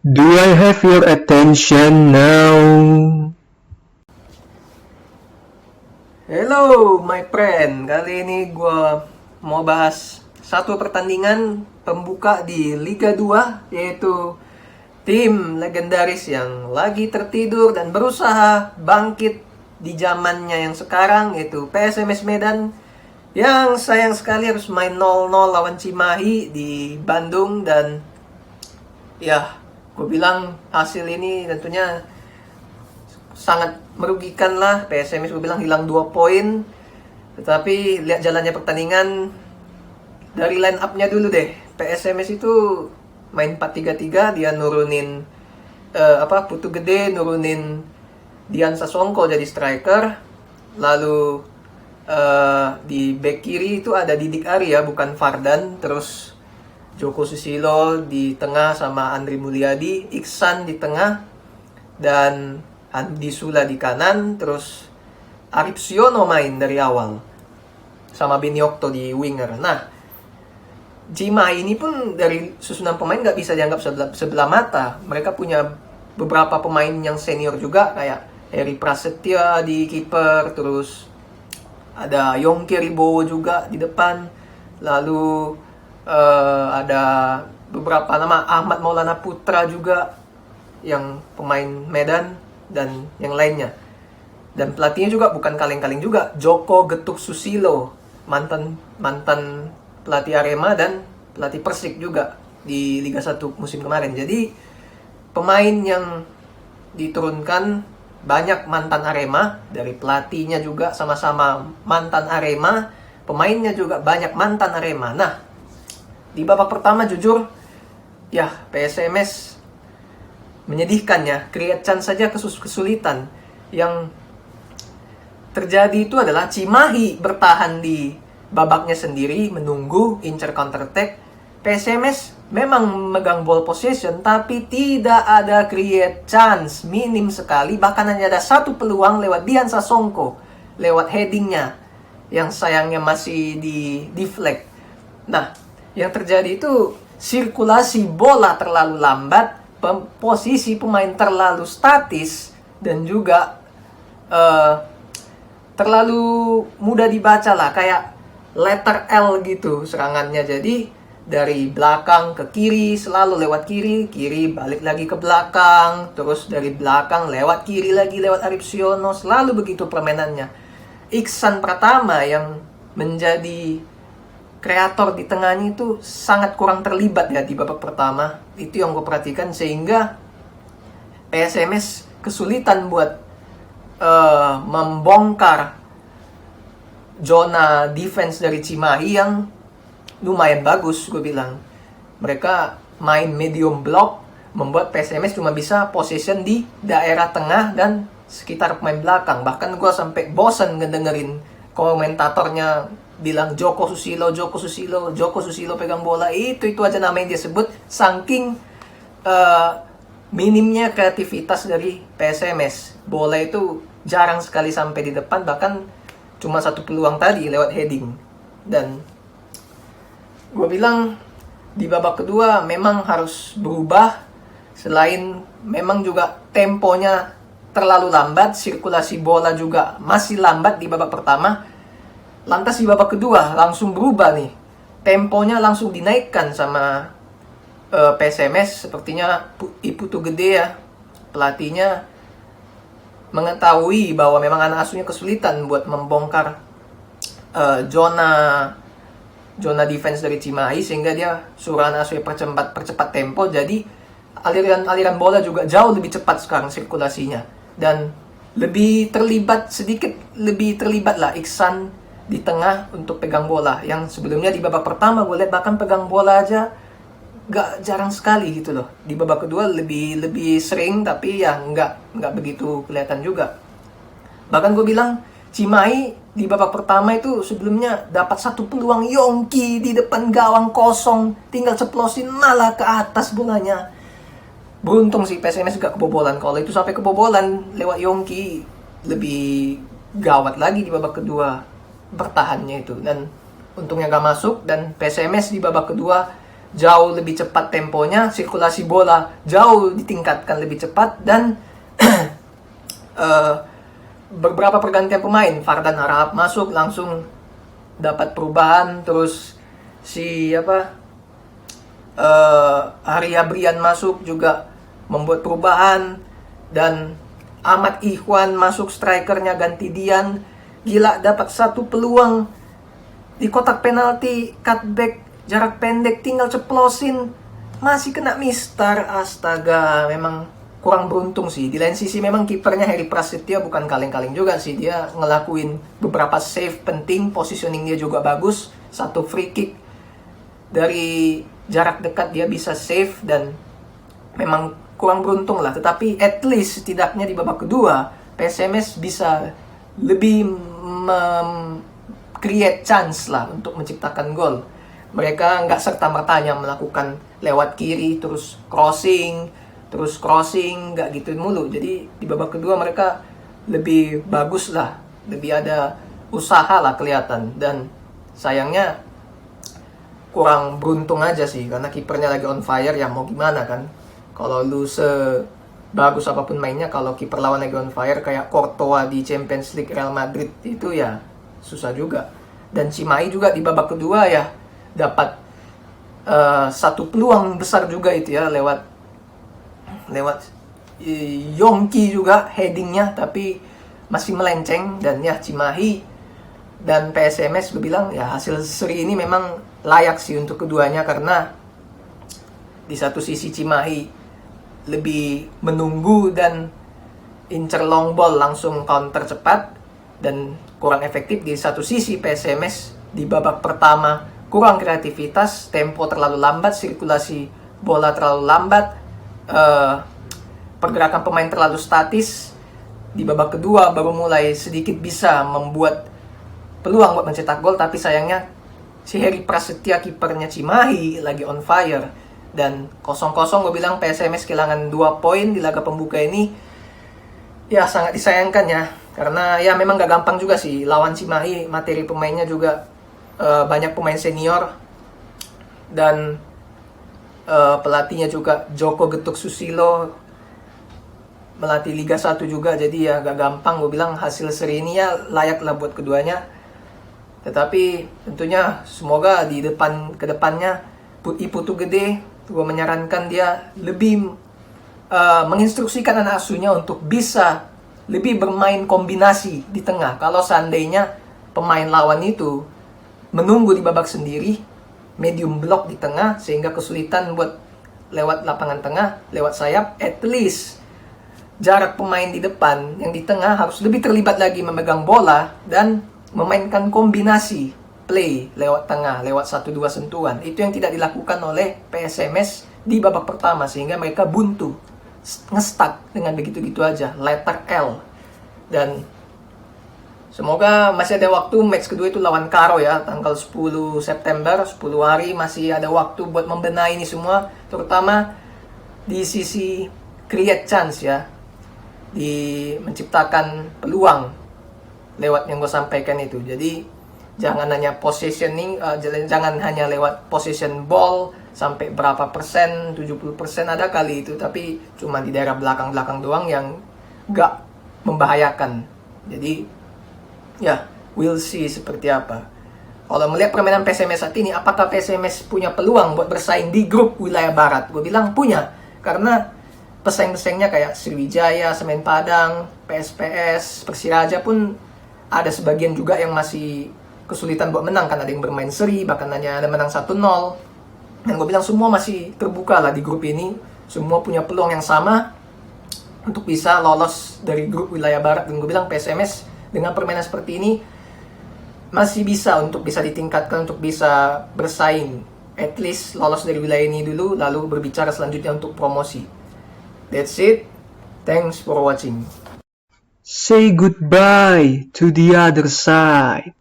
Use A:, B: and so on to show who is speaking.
A: Do I have your attention now?
B: Hello, my friend. Kali ini gue mau bahas satu pertandingan pembuka di Liga 2, yaitu tim legendaris yang lagi tertidur dan berusaha bangkit di zamannya yang sekarang, yaitu PSMS Medan, yang sayang sekali harus main 0-0 lawan Cimahi di Bandung. Dan ya, gue bilang hasil ini tentunya sangat merugikan lah. PSMS gue bilang hilang 2 poin. Tetapi lihat jalannya pertandingan, dari line up-nya dulu deh. PSMS itu main 4-3-3, dia nurunin Putu Gede, nurunin Dian Sasongko jadi striker. Lalu di back kiri itu ada Didik Arya, bukan Fardan. Terus Joko Susilo di tengah sama Andri Mulyadi, Iksan di tengah, dan Andi Sula di kanan. Terus Arif Siono main dari awal sama Biniokto di winger. Nah, Cimahi ini pun dari susunan pemain nggak bisa dianggap sebelah mata. Mereka punya beberapa pemain yang senior juga, kayak Heri Prasetya di kiper, terus ada Yongki Ribowo juga di depan. Lalu ada beberapa nama, Ahmad Maulana Putra juga yang pemain Medan, dan yang lainnya. Dan pelatihnya juga bukan kaleng-kaleng juga, Joko Getuk Susilo, mantan pelatih Arema dan pelatih Persik juga di Liga 1 musim kemarin. Jadi pemain yang diturunkan banyak mantan Arema, dari pelatihnya juga sama-sama mantan Arema, pemainnya juga banyak mantan Arema. Nah, di babak pertama jujur ya PSMS menyedihkan ya, create chance saja kesulitan. Yang terjadi itu adalah Cimahi bertahan di babaknya sendiri, menunggu incer counter attack. PSMS memang memegang ball possession, tapi tidak ada create chance, minim sekali. Bahkan hanya ada satu peluang lewat Dian Sasongko, lewat headingnya, yang sayangnya masih di deflect. Nah, yang terjadi itu sirkulasi bola terlalu lambat, posisi pemain terlalu statis, dan juga terlalu mudah dibaca lah, kayak letter L gitu serangannya. Jadi dari belakang ke kiri, selalu lewat kiri, kiri balik lagi ke belakang, terus dari belakang lewat kiri lagi lewat Arif Siono, selalu begitu permainannya. Iksan Pratama yang menjadi kreator di tengahnya itu sangat kurang terlibat ya di babak pertama. Itu yang gue perhatikan, sehingga PSMS kesulitan buat membongkar zona defense dari Cimahi yang lumayan bagus. Gue bilang mereka main medium block, membuat PSMS cuma bisa possession di daerah tengah dan sekitar pemain belakang. Bahkan gue sampai bosan ngedengerin komentatornya bilang Joko Susilo pegang bola, itu aja nama yang dia sebut, saking minimnya kreativitas dari PSMS. Bola itu jarang sekali sampai di depan, bahkan cuma satu peluang tadi lewat heading. Dan gue bilang di babak kedua memang harus berubah. Selain memang juga temponya terlalu lambat, sirkulasi bola juga masih lambat di babak pertama. Lantas di babak kedua langsung berubah nih. Temponya langsung dinaikkan sama PSMS. Sepertinya Putu Gede ya, pelatihnya mengetahui bahwa memang anak asuhnya kesulitan buat membongkar zona defense dari Cimahi, sehingga dia suruh anak asuhnya percepat tempo. Jadi aliran bola juga jauh lebih cepat sekarang sirkulasinya, dan lebih terlibat lah Iksan di tengah untuk pegang bola. Yang sebelumnya di babak pertama gue lihat bahkan pegang bola aja jarang sekali gitu loh. Di babak kedua lebih sering, tapi ya nggak begitu kelihatan juga. Bahkan gue bilang Cimahi di babak pertama itu sebelumnya dapat satu peluang, Yongki di depan gawang kosong, tinggal ceplosin malah ke atas bolanya. Beruntung sih PSMS gak kebobolan. Kalau itu sampai kebobolan lewat Yongki, lebih gawat lagi di babak kedua bertahannya itu. Dan untungnya gak masuk, dan PSMS di babak kedua jauh lebih cepat temponya, sirkulasi bola jauh ditingkatkan lebih cepat, dan beberapa pergantian pemain, Fardan Harahap masuk langsung dapat perubahan, terus si Arya Brian masuk juga membuat perubahan, dan Ahmad Ikhwan masuk strikernya ganti Dian. Gila, dapat satu peluang di kotak penalti, cutback jarak pendek, tinggal ceplosin, masih kena mistar. Astaga, memang kurang beruntung sih. Di lain sisi memang kipernya Heri Prasetya bukan kaleng-kaleng juga sih. Dia ngelakuin beberapa save penting, positioning dia juga bagus. Satu free kick dari jarak dekat dia bisa save, dan memang kurang beruntung lah. Tetapi at least setidaknya di babak kedua PSMS bisa lebih create chance lah untuk menciptakan gol. Mereka nggak serta-mertanya melakukan lewat kiri terus crossing, nggak gitu mulu. Jadi di babak kedua mereka lebih bagus lah, lebih ada usaha lah kelihatan. Dan sayangnya kurang beruntung aja sih, karena kipernya lagi on fire, ya mau gimana kan. Kalau lu sebagus apapun mainnya, kalau kiper lawan lagi on fire kayak Courtois di Champions League Real Madrid, itu ya susah juga. Dan Cimahi juga di babak kedua ya dapat satu peluang besar juga itu ya, lewat Yongki juga headingnya, tapi masih melenceng. Dan ya Cimahi dan PSMS gue bilang ya hasil seri ini memang layak sih untuk keduanya, karena di satu sisi Cimahi lebih menunggu dan incer long ball langsung counter cepat dan kurang efektif. Di satu sisi PSMS di babak pertama kurang kreativitas, tempo terlalu lambat, sirkulasi bola terlalu lambat, pergerakan pemain terlalu statis. Di babak kedua baru mulai sedikit bisa membuat peluang buat mencetak gol, tapi sayangnya si Heri Prasetya kipernya Cimahi lagi on fire. Dan 0-0 gue bilang PSMS kehilangan 2 poin di laga pembuka ini. Ya sangat disayangkan ya, karena ya memang gak gampang juga sih lawan Cimahi. Materi pemainnya juga banyak pemain senior, dan pelatihnya juga Joko Getuk Susilo, melatih Liga 1 juga. Jadi ya gak gampang. Gue bilang hasil seri ini ya layak lah buat keduanya. Tetapi tentunya semoga di kedepannya Iputu Gede, gue menyarankan dia lebih menginstruksikan anak asuhnya untuk bisa lebih bermain kombinasi di tengah. Kalau seandainya pemain lawan itu menunggu di babak sendiri, medium block di tengah, sehingga kesulitan buat lewat lapangan tengah, lewat sayap, at least jarak pemain di depan yang di tengah harus lebih terlibat lagi memegang bola dan memainkan kombinasi play lewat tengah, lewat 1-2 sentuhan. Itu yang tidak dilakukan oleh PSMS di babak pertama, sehingga mereka buntu, ngestak dengan begitu-gitu aja, letter L. Dan semoga masih ada waktu. Match kedua itu lawan Karo ya, tanggal 10 September, 10 hari masih ada waktu buat membenahi ini semua, terutama di sisi create chance ya, di menciptakan peluang lewat yang gue sampaikan itu. Jadi jangan hanya positioning, jangan hanya lewat position ball sampai berapa persen, 70% ada kali itu, tapi cuma di daerah belakang-belakang doang yang gak membahayakan. Jadi ya we'll see seperti apa. Kalau melihat permainan PSMS saat ini, apakah PSMS punya peluang buat bersaing di grup wilayah barat? Gue bilang punya, karena pesaing-pesaingnya kayak Sriwijaya, Semen Padang, PSPS, Persiraja pun ada sebagian juga yang masih kesulitan buat menang, kan ada yang bermain seri, bahkan hanya ada menang 1-0. Dan gue bilang semua masih terbuka lah di grup ini, semua punya peluang yang sama untuk bisa lolos dari grup wilayah barat. Dan gue bilang PSMS dengan permainan seperti ini masih bisa untuk bisa ditingkatkan, untuk bisa bersaing, at least lolos dari wilayah ini dulu, lalu berbicara selanjutnya untuk promosi. That's it, thanks for watching.
A: Say goodbye to the other side.